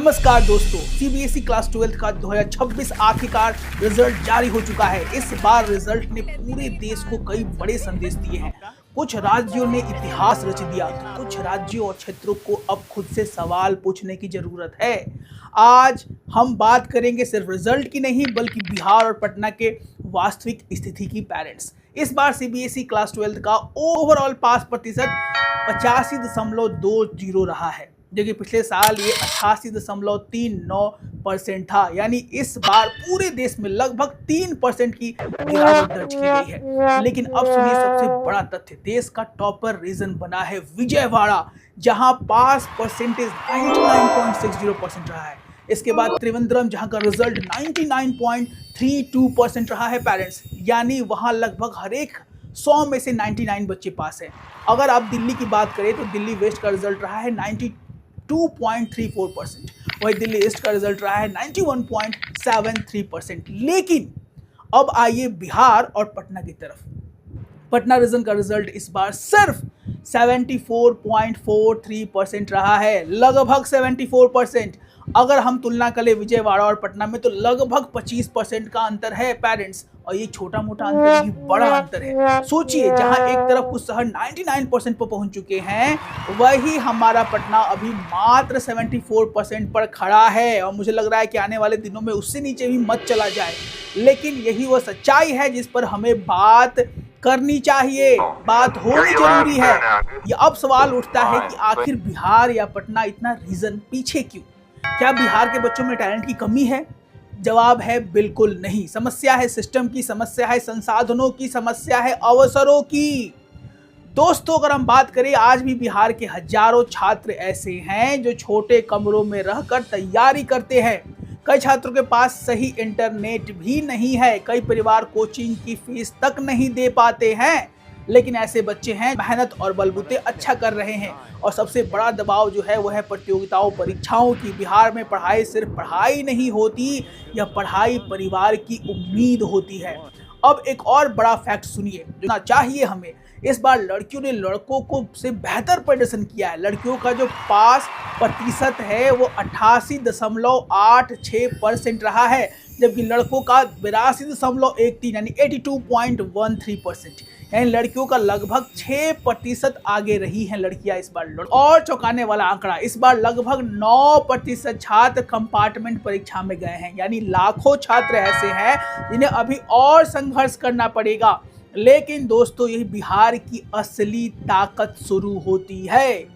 नमस्कार दोस्तों, CBSE class 12 का 2026 आखिरकार रिजल्ट जारी हो चुका है। इस बार रिजल्ट ने पूरे देश को कई बड़े संदेश दिए हैं। कुछ राज्यों ने इतिहास रच दिया, कुछ राज्यों और क्षेत्रों को अब खुद से सवाल पूछने की जरूरत है। आज हम बात करेंगे सिर्फ रिजल्ट की नहीं, बल्कि बिहार और पटना के वास्तविक स्थिति की। पेरेंट्स, इस बार सीबीएसई क्लास 12 का ओवरऑल पास प्रतिशत 85.20 रहा है, जो कि पिछले साल ये 88.39% था। यानी इस बार पूरे देश में लगभग 3% की गिरावट दर्ज की गई है। लेकिन अब सुनिए सबसे बड़ा तथ्य, देश का टॉपर रीजन बना है विजयवाड़ा, जहां पास परसेंटेज 99.60% रहा है। इसके बाद त्रिवेंद्रम, जहां का रिजल्ट 99.32% रहा है। पेरेंट्स, यानी वहां लगभग हर एक 100 में से 99 बच्चे पास हैं। अगर आप दिल्ली की बात करें तो दिल्ली वेस्ट का रिजल्ट रहा है 92.34%, वही दिल्ली ईस्ट का रिजल्ट रहा है 91.73%। लेकिन अब आइए बिहार और पटना की तरफ। पटना रीजन का रिजल्ट इस बार सिर्फ 74.43% रहा है, लगभग 74%। अगर हम तुलना करें विजयवाड़ा और पटना में तो लगभग 25% का अंतर है। पेरेंट्स, और ये छोटा मोटा अंतर ही बड़ा अंतर है। सोचिए, जहां एक तरफ कुछ शहर 99% पर पहुंच चुके हैं, वही हमारा पटना अभी मात्र 74% पर खड़ा है। और मुझे लग रहा है कि आने वाले दिनों में उससे नीचे भी मत चला जाए। लेकिन यही वो सच्चाई है जिस पर हमें बात करनी चाहिए, बात होनी जरूरी है। ये अब सवाल उठता है कि आखिर बिहार या पटना इतना रीजन पीछे क्यों? क्या बिहार के बच्चों में टैलेंट की कमी है? जवाब है बिल्कुल नहीं। समस्या है सिस्टम की, समस्या है संसाधनों की, समस्या है अवसरों की। दोस्तों, अगर हम बात करें, आज भी बिहार के हजारों छात्र ऐसे हैं जो छोटे कमरों में रहकर तैयारी करते हैं। कई छात्रों के पास सही इंटरनेट भी नहीं है, कई परिवार कोचिंग की फीस तक नहीं दे पाते हैं। लेकिन ऐसे बच्चे हैं, मेहनत और बलबूते अच्छा कर रहे हैं। और सबसे बड़ा दबाव जो है वो है प्रतियोगिताओं, परीक्षाओं की। बिहार में पढ़ाई सिर्फ पढ़ाई नहीं होती, यह पढ़ाई परिवार की उम्मीद होती है। अब एक और बड़ा फैक्ट सुनिए जो ना चाहिए हमें। इस बार लड़कियों ने लड़कों को से बेहतर प्रदर्शन किया है। लड़कियों का जो पास प्रतिशत है वो 88.86% रहा है, जबकि लड़कों का 82.13 यानी 82.13%। यानी लड़कियों का लगभग 6% आगे रही हैं लड़कियां इस बार। और चौंकाने वाला आंकड़ा, इस बार लगभग 9% छात्र कंपार्टमेंट परीक्षा में गए हैं। यानी लाखों छात्र ऐसे हैं जिन्हें अभी और संघर्ष करना पड़ेगा। लेकिन दोस्तों, यही बिहार की असली ताकत शुरू होती है,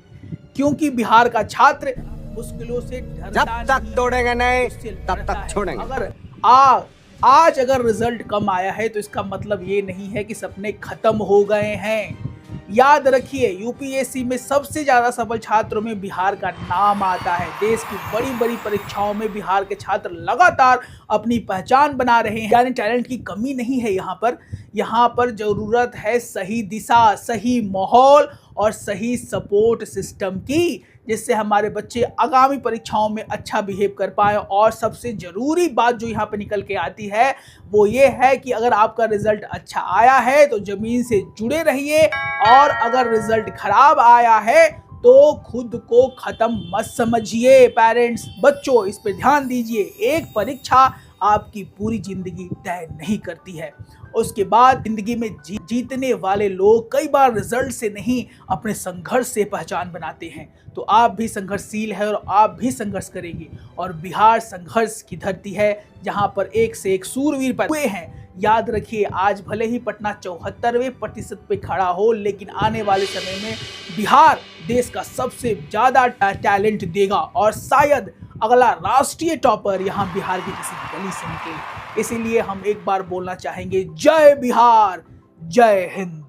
क्योंकि बिहार का छात्र मुश्किलों से जब तक तोड़ेंगे नहीं तब तक छोड़ेंगे। अगर आज अगर रिजल्ट कम आया है तो इसका मतलब ये नहीं है कि सपने खत्म हो गए हैं। याद रखिए, यूपीएससी में सबसे ज्यादा सफल छात्रों में बिहार का नाम आता है। देश की बड़ी बड़ी परीक्षाओं में बिहार के छात्र लगातार अपनी पहचान बना रहे हैं। यानी टैलेंट की कमी नहीं है यहाँ पर जरूरत है सही दिशा, सही माहौल और सही सपोर्ट सिस्टम की, जिससे हमारे बच्चे आगामी परीक्षाओं में अच्छा बिहेव कर पाए। और सबसे जरूरी बात जो यहाँ पे निकल के आती है वो ये है कि अगर आपका रिजल्ट अच्छा आया है तो जमीन से जुड़े रहिए, और अगर रिजल्ट खराब आया है तो खुद को खत्म मत समझिए। पेरेंट्स, बच्चों, इस पे ध्यान दीजिए। एक परीक्षा आपकी पूरी जिंदगी तय नहीं करती है। उसके बाद जिंदगी में जीतने वाले लोग कई बार रिजल्ट से नहीं, अपने संघर्ष से पहचान बनाते हैं। तो आप भी संघर्षशील है और आप भी संघर्ष करेंगे। और बिहार संघर्ष की धरती है, जहां पर एक से एक सूरवीर पैदा हुए हैं। याद रखिए, आज भले ही पटना 74% पे खड़ा हो, लेकिन आने वाले समय में बिहार देश का सबसे ज्यादा टैलेंट देगा और शायद अगला राष्ट्रीय टॉपर यहाँ बिहार की किसी गली से निकले। इसीलिए हम एक बार बोलना चाहेंगे, जय बिहार, जय हिंद।